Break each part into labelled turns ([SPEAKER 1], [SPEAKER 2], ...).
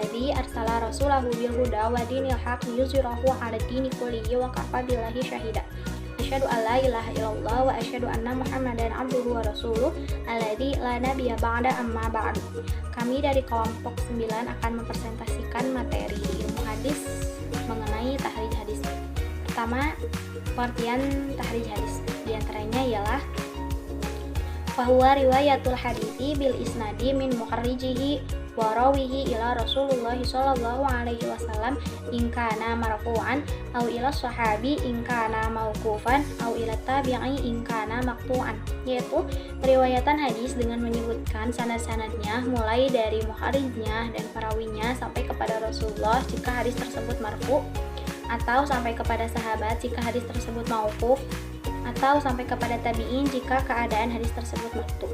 [SPEAKER 1] alladzi arsala rasulahu bil huda wa dinil haq liyuzhirahu 'ala dini kullihi wa kafa billahi syahida. Asyhadu an la ilaha illallah wa asyhadu anna Muhammadan abduhu wa rasuluh alladzi la nabiyya ba'da amma ba'du. Kami dari kelompok 9 akan mempresentasikan materi ilmu hadis mengenai tahrij hadis. Pertama, pengertian tahrij hadis. Di antaranya ialah bahwa riwayatul hadithi bil isnadi min muharrijihi wa rawihi ila Rasulullah sallallahu alaihi wasallam in kana marfu'an aw ila sahabi in kana mauqufan aw ila tabi'i in kana maqtu'an, yaitu periwayatan hadis dengan menyebutkan sanad-sanadnya mulai dari muharrijnya dan perawinya sampai kepada Rasulullah jika hadis tersebut marfu', atau sampai kepada sahabat jika hadis tersebut mauquf, atau sampai kepada tabi'in jika keadaan hadis tersebut maqtu'.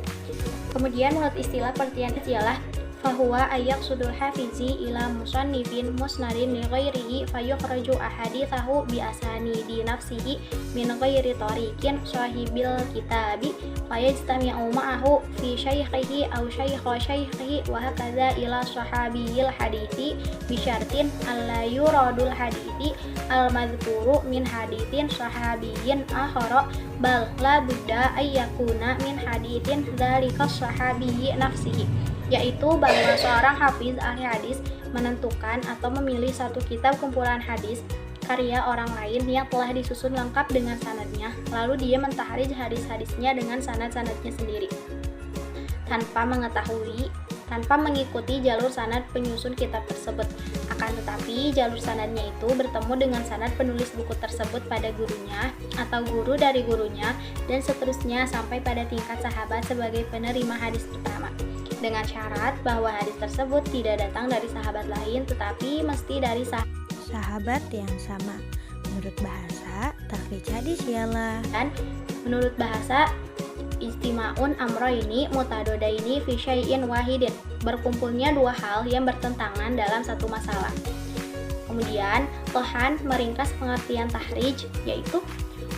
[SPEAKER 1] Kemudian menurut istilah pengertian ialah fahuwa ayyaqsudul hafizi ila musannifin musnadin li ghairihi fayukhraju ahadithahu bi asanidi nafsihi min ghairi tariqin sahibil kitabi fayajtami'u ma'ahu fi shaykhihi aw shaykhihi wa hakadha ila sahabiyil hadithi bi syartin alla yuradul hadithi al madhkuru min hadithin sahabiyyin akhara bal la budda ayyakuna min hadithin dzalika sahabiyyi nafsihi, yaitu bahwa seorang hafiz ahli hadis menentukan atau memilih satu kitab kumpulan hadis karya orang lain yang telah disusun lengkap dengan sanadnya, lalu dia mentahrij hadis-hadisnya dengan sanad-sanadnya sendiri tanpa mengikuti jalur sanad penyusun kitab tersebut. Akan tetapi jalur sanadnya itu bertemu dengan sanad penulis buku tersebut pada gurunya atau guru dari gurunya dan seterusnya sampai pada tingkat sahabat sebagai penerima hadis pertama, dengan syarat bahwa hadis tersebut tidak datang dari sahabat lain tetapi mesti dari
[SPEAKER 2] sahabat yang sama. Menurut bahasa, tahrij hadis ialah,
[SPEAKER 1] dan menurut bahasa istima'un amroini mutadodaini fi syai'in wahidin, berkumpulnya dua hal yang bertentangan dalam satu masalah. Kemudian Tohan meringkas pengertian tahrij, yaitu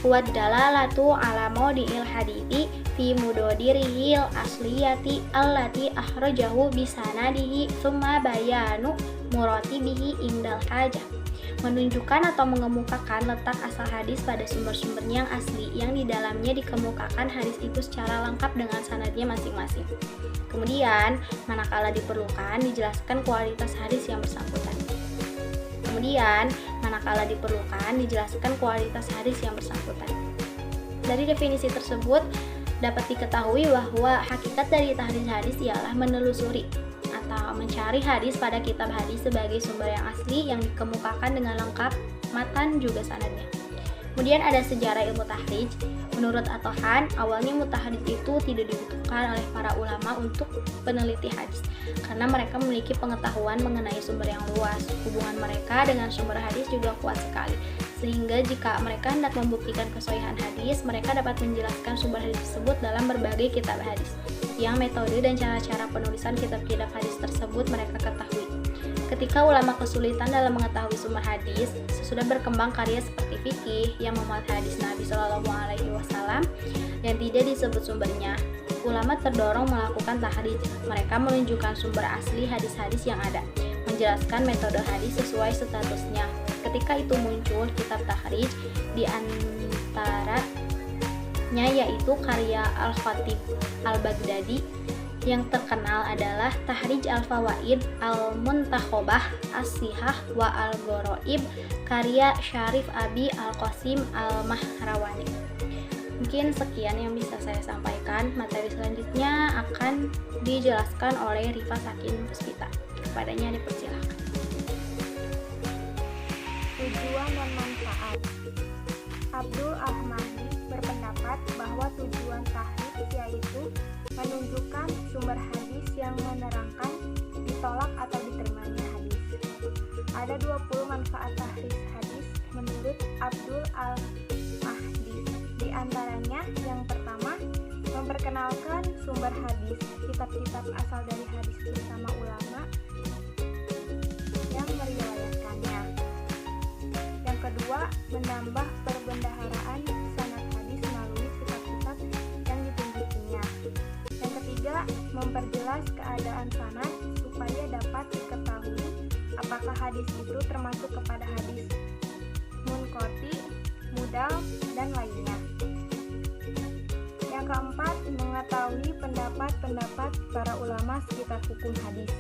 [SPEAKER 1] huwad dalalatu ala maudi'il hadithi fi mudodirihil asliyati allati akhrajahu bisanadihi summa bayanu muratibihi indal hajah, menunjukkan atau mengemukakan letak asal hadis pada sumber-sumbernya yang asli yang di dalamnya dikemukakan hadis itu secara lengkap dengan sanadnya masing-masing. Kemudian, manakala diperlukan, dijelaskan kualitas hadis yang bersangkutan. Dari definisi tersebut, dapat diketahui bahwa hakikat dari tahrij hadis ialah menelusuri atau mencari hadis pada kitab hadis sebagai sumber yang asli yang dikemukakan dengan lengkap, matan juga sanadnya. Kemudian ada sejarah ilmu tahrij. Menurut At-Tohan, awalnya mutahrij itu tidak dibutuhkan oleh para ulama untuk peneliti hadis karena mereka memiliki pengetahuan mengenai sumber yang luas. Hubungan mereka dengan sumber hadis juga kuat sekali, sehingga jika mereka hendak membuktikan kesohihan hadis, mereka dapat menjelaskan sumber hadis tersebut dalam berbagai kitab hadis yang metode dan cara-cara penulisan kitab-kitab hadis tersebut mereka ketahui. Ketika ulama kesulitan dalam mengetahui sumber hadis, sesudah berkembang karya seperti fikih yang memuat hadis Nabi Shallallahu Alaihi Wasallam yang tidak disebut sumbernya, ulama terdorong melakukan tahrij. Mereka menunjukkan sumber asli hadis-hadis yang ada, menjelaskan metode hadis sesuai statusnya. Ketika itu muncul kitab tahrij, di antaranya yaitu karya Al-Khatib Al-Baghdadi. Yang terkenal adalah Tahrij Al-Fawaid Al-Muntakhobah As-Sihah wa Al-Gharaib karya Syarif Abi Al-Qasim Al-Mahrawani. Mungkin sekian yang bisa saya sampaikan. Materi selanjutnya akan dijelaskan oleh Rifa Sakin Puspita. Kepadanya dipersilakan.
[SPEAKER 3] Tujuan dan manfaat. Abdul Ahmadi berpendapat bahwa tujuan tahrij yaitu menunjukkan sumber hadis yang menerangkan ditolak atau diterimanya hadis. Ada 20 manfaat tahrij hadis menurut Abdul Al-Mahdi. Di antaranya yang pertama, memperkenalkan sumber hadis, kitab-kitab asal dari hadis bersama ulama yang meriwayatkannya. Yang kedua, menambah perbendaharaan sanad hadis melalui kitab-kitab yang ditunjukinya. Yang ketiga, memperjelas keadaan sanad supaya dapat diketahui apakah hadis itu termasuk kepada hadis munqati, mudal, dan lainnya. Yang keempat, mengetahui pendapat-pendapat para ulama sekitar hukum hadis.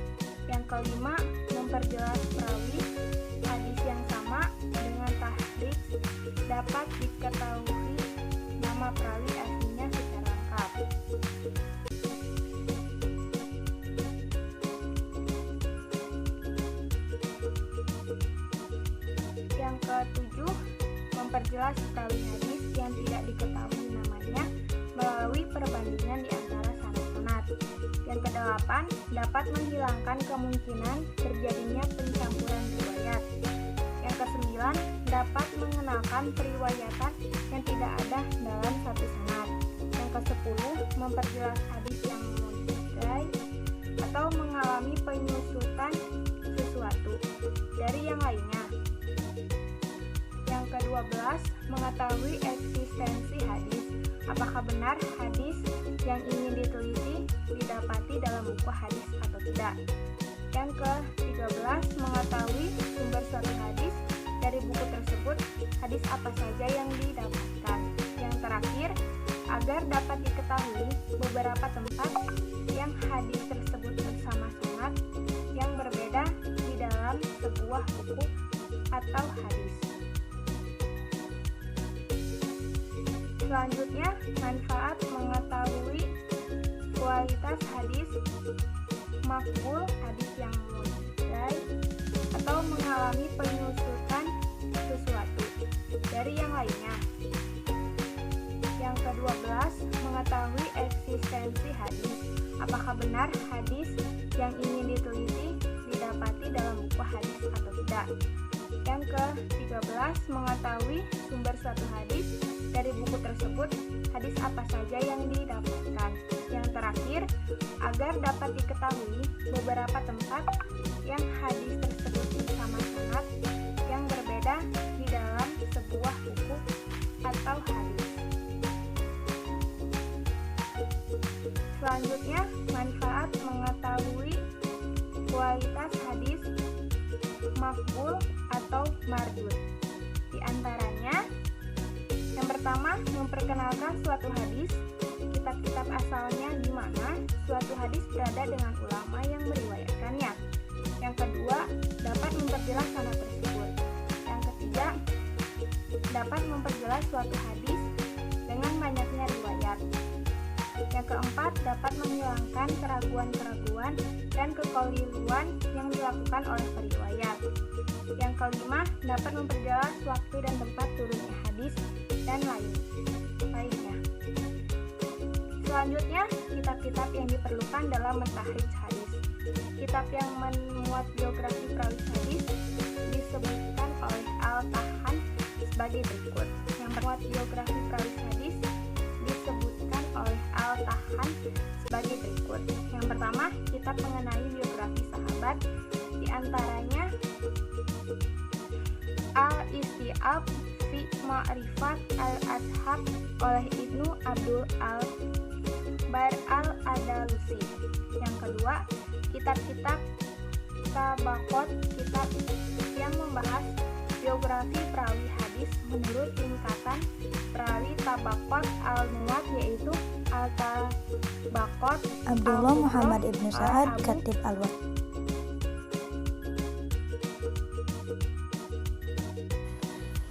[SPEAKER 3] Yang kelima, memperjelas perawi hadis yang sama dengan tahrij dapat diketahui nama perawi aslinya secara lengkap. Yang ketujuh, memperjelas perawi hadis yang tidak diketahui namanya melalui perbandingan di antara sanad-sanad. Yang kedelapan, dapat menghilangkan kemungkinan terjadinya pencampuran riwayat. Yang kesembilan, dapat mengenalkan periwayatan yang tidak ada dalam satu sanad. Yang kesepuluh, memperjelas hadis yang munqati atau mengalami penyusutan sesuatu dari yang lainnya. Yang ke-12, mengetahui eksistensi hadis. Apakah benar hadis yang ingin diteliti didapati dalam buku hadis atau tidak. Yang ke-13, mengetahui sumber suatu hadis. Dari buku tersebut, hadis apa saja yang didapatkan. Yang terakhir, agar dapat diketahui beberapa tempat yang hadis tersebut bersama sanad yang berbeda di dalam sebuah buku atau hadis. Selanjutnya, manfaat mengetahui kualitas hadis makbul, hadis yang munqati atau mengalami penyusutan sesuatu dari yang lainnya. Yang ke-12, mengetahui eksistensi hadis. Apakah benar hadis yang ingin diteliti didapati dalam buku hadis atau tidak. Yang ke-13, mengetahui sumber suatu hadis. Dari buku tersebut, hadis apa saja yang didapatkan. Yang terakhir, agar dapat diketahui beberapa tempat yang hadis tersebut bersama sanad yang berbeda di dalam sebuah buku atau hadis. Selanjutnya, manfaat mengetahui kualitas hadis makbul atau mardud. Di antaranya, yang pertama, memperkenalkan suatu hadis, kitab-kitab asalnya di mana suatu hadis berada dengan ulama yang meriwayatkannya. Yang kedua, dapat memperjelas sanad tersebut. Yang ketiga, dapat memperjelas suatu hadis dengan banyaknya riwayat. Yang keempat, dapat menghilangkan keraguan-keraguan dan kekeliruan yang dilakukan oleh periwayat. Yang kelima, dapat memperjelas waktu dan tempat turunnya hadis dan lainnya. Selanjutnya, kitab-kitab yang diperlukan dalam mentahrij hadis. Kitab yang memuat biografi perawi hadis disebutkan oleh Al-Tahan sebagai berikut. Yang memuat biografi perawi hadis disebutkan oleh Al-Tahan sebagai berikut. Yang pertama, kitab mengenai biografi sahabat, di antaranya Al-Istiab fi Ma'rifat Al-Ashab oleh Ibnu Abdul Al-Bar Al-Andalusi. Yang kedua, kitab-kitab Tabaqat, kitab yang membahas biografi perawi hadis menurut tingkatan perawi Tabaqat Al-Nuwat, yaitu Al-Tabaqat
[SPEAKER 2] Abdullah Muhammad Ibnu Sa'ad, Khatib Al-Waqt.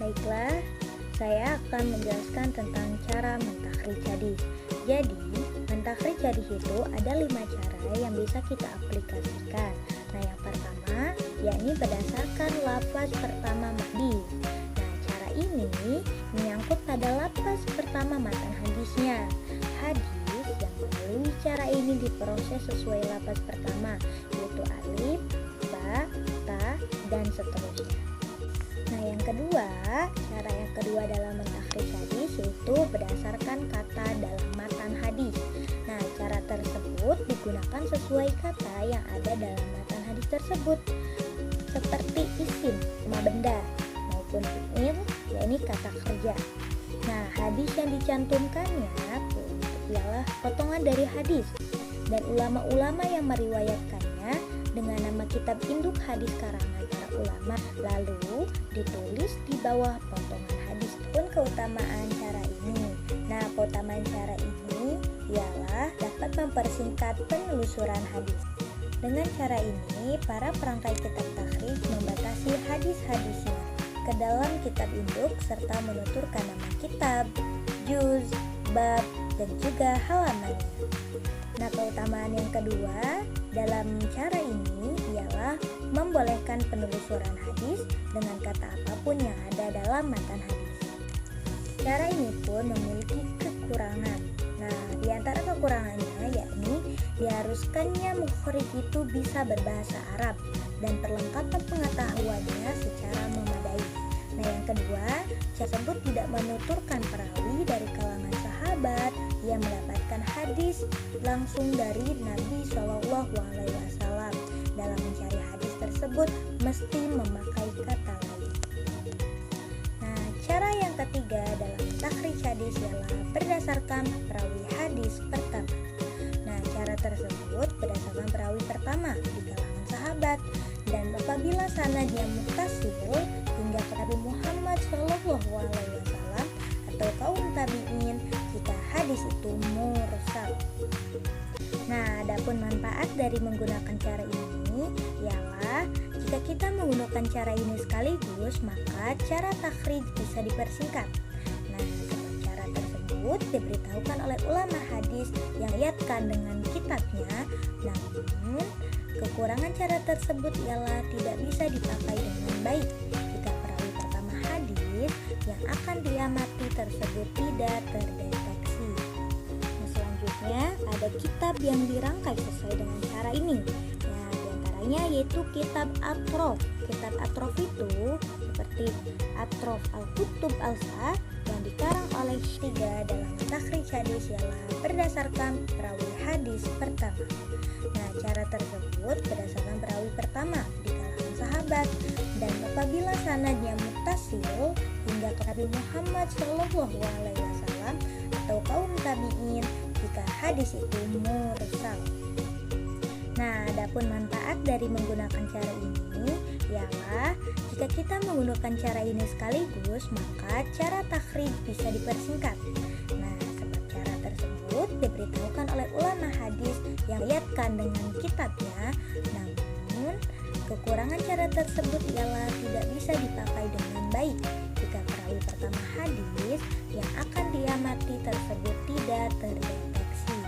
[SPEAKER 2] Baiklah, saya akan menjelaskan tentang cara mentakhrij hadis. Jadi, mentakhrij hadis itu ada 5 cara yang bisa kita aplikasikan. Nah, yang pertama, yakni berdasarkan lafaz pertama hadis. Nah, cara ini menyangkut pada lafaz pertama matan hadisnya. Hadis yang melalui cara ini diproses sesuai lafaz pertama, yaitu alif, ba, ta, dan seterusnya. Nah, yang kedua, cara yang kedua dalam mentakhrij hadis yaitu berdasarkan kata dalam matan hadis. Nah, cara tersebut digunakan sesuai kata yang ada dalam matan hadis tersebut, seperti isim, nama benda, maupun fi'il, yakni kata kerja. Nah, hadis yang dicantumkannya ialah potongan dari hadis, dan ulama-ulama yang meriwayatkannya dengan nama kitab induk hadis karangan para ulama, lalu ditulis di bawah potongan hadis. Pun keutamaan cara ini. Nah, keutamaan cara ini ialah dapat mempersingkat penelusuran hadis. Dengan cara ini, para perangkai kitab takhrij membatasi hadis-hadisnya ke dalam kitab induk serta menuturkan nama kitab, juz, bab, dan juga halamannya. Nah, keutamaan yang kedua dalam cara ini ialah membolehkan penelusuran hadis dengan kata apapun yang ada dalam matan hadis. Cara ini pun memiliki kekurangan. Nah, di antara kekurangannya yakni diharuskannya mukhrij itu bisa berbahasa Arab dan perlengkapan pengetahuannya secara memadai. Nah, yang kedua, tersebut tidak menuturkan perawi dari kalangan sahabat yang mendapatkan hadis langsung dari Nabi Shallallahu Alaihi Wasallam. Dalam mencari hadis tersebut mesti memakai kata lain. Nah, cara yang ketiga dalam takhrij hadis ialah berdasarkan perawi hadis pertama. Nah, cara tersebut berdasarkan perawi pertama di kalangan sahabat, dan apabila sanadnya muttasil hingga ke Nabi Muhammad Shallallahu Alaihi Wasallam atau kaum tabi'in jika hadis itu mursal. Nah, adapun manfaat dari menggunakan cara ini ialah jika kita menggunakan cara ini sekaligus, maka cara takhrij bisa dipersingkat. Nah, sebab cara tersebut diberitahukan oleh ulama hadis yang riwayatkan dengan kitabnya. Namun, kekurangan cara tersebut ialah tidak bisa dipakai dengan baik jika perawi pertama hadis yang akan diamati tersebut tidak terdeteksi. Nah, selanjutnya ada kitab yang dirangkai sesuai dengan cara ini. Nah, diantaranya yaitu kitab Atrof. Kitab Atrof itu seperti Atrof Al-Kutub Al-Sa yang dikarang oleh tiga dalam takhrij hadis ialah berdasarkan perawi hadis pertama. Nah, cara tersebut berdasarkan perawi pertama di kalangan sahabat, dan apabila sanadnya muttasil hingga ke Nabi Muhammad Shallallahu Alaihi Wasallam atau kaum tabi'in jika hadis itu mursal. Nah, adapun manfaat dari menggunakan cara ini ialah jika kita menggunakan cara ini sekaligus, maka cara takhrij bisa dipersingkat. Nah, sebab cara tersebut diberitahukan oleh ulama hadis yang riwayatkan dengan kitabnya. Namun, kekurangan cara tersebut ialah tidak bisa dipakai dengan baik jika perawi pertama hadis yang akan diamati tersebut tidak terdeteksi.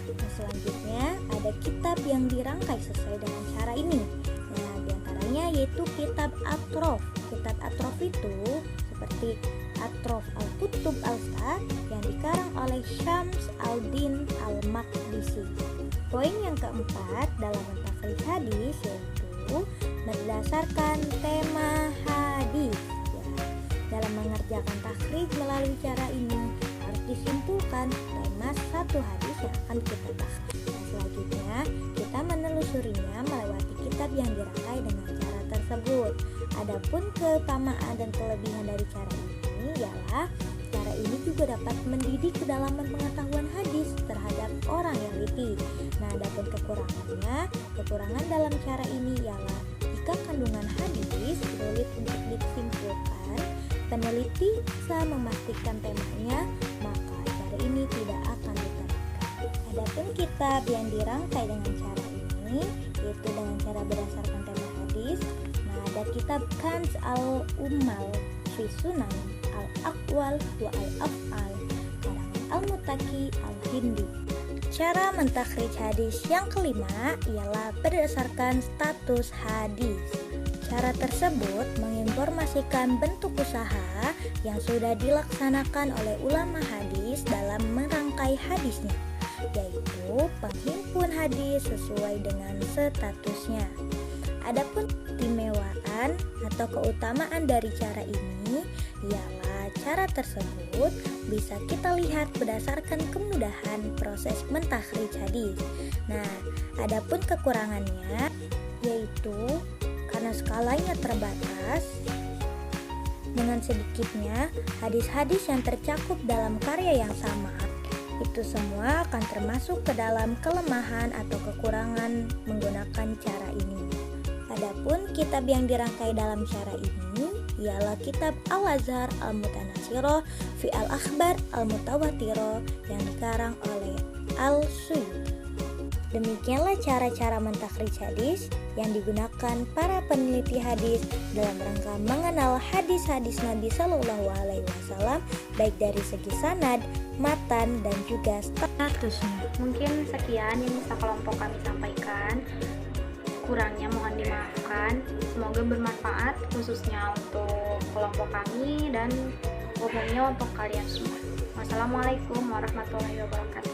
[SPEAKER 2] Nah, selanjutnya ada kitab yang dirangkai sesuai dengan cara ini. Nah, diantaranya yaitu kitab Atrof. Kitab Atrof itu seperti Atrof Al-Kutub Al-Sa yang dikarang oleh Syams Al-Din Al-Maqdisi. Poin yang keempat dalam mentakhrij hadis yaitu berdasarkan tema hadis. Ya, dalam mengerjakan takhrij melalui cara ini harus disimpulkan tema satu hadis yang akan kita takhrij. Nah, selanjutnya kita menelusurinya melewati kitab yang dirangkai dengan cara tersebut. Adapun keutamaan dan kelebihan dari cara ini ialah cara ini juga dapat mendidik kedalaman pengetahuan hadis terhadap orang yang teliti. Nah, adapun kekurangan dalam cara ini ialah jika kandungan hadis sulit untuk disimpulkan, peneliti bisa memastikan temanya, maka cara ini tidak akan diterapkan. Adapun kitab yang dirangkai dengan cara ini yaitu dengan cara berdasarkan tema hadis. Nah, ada kitab Kanz al-Ummal fi Sunan al-Aqwal wa al-Af'al karangan Al-Muttaqi al-Hindi. Cara mentakhrij hadis yang kelima ialah berdasarkan status hadis. Cara tersebut menginformasikan bentuk usaha yang sudah dilaksanakan oleh ulama hadis dalam merangkai hadisnya, yaitu penghimpun hadis sesuai dengan statusnya. Adapun keistimewaan atau keutamaan dari cara ini ialah cara tersebut bisa kita lihat berdasarkan kemudahan proses mentakhrij hadis. Nah, adapun kekurangannya yaitu karena skalanya terbatas, dengan sedikitnya hadis-hadis yang tercakup dalam karya yang sama. Itu semua akan termasuk ke dalam kelemahan atau kekurangan menggunakan cara ini. Adapun kitab yang dirangkai dalam cara ini ialah kitab Al-Azhar Al-Mutanashiroh fi Al-Akhbar Al-Mutawatirah yang dikarang oleh Al-Suyuti. Demikianlah cara-cara mentakhrij hadis yang digunakan para peneliti hadis dalam rangka mengenal hadis-hadis Nabi Shallallahu Alaihi Wasallam, baik dari segi sanad, matan, dan juga statusnya.
[SPEAKER 1] Mungkin sekian yang bisa kelompok kami sampaikan. Kurangnya mohon dimaafkan. Semoga bermanfaat khususnya untuk kelompok kami dan umumnya untuk kalian semua. Wassalamualaikum warahmatullahi wabarakatuh.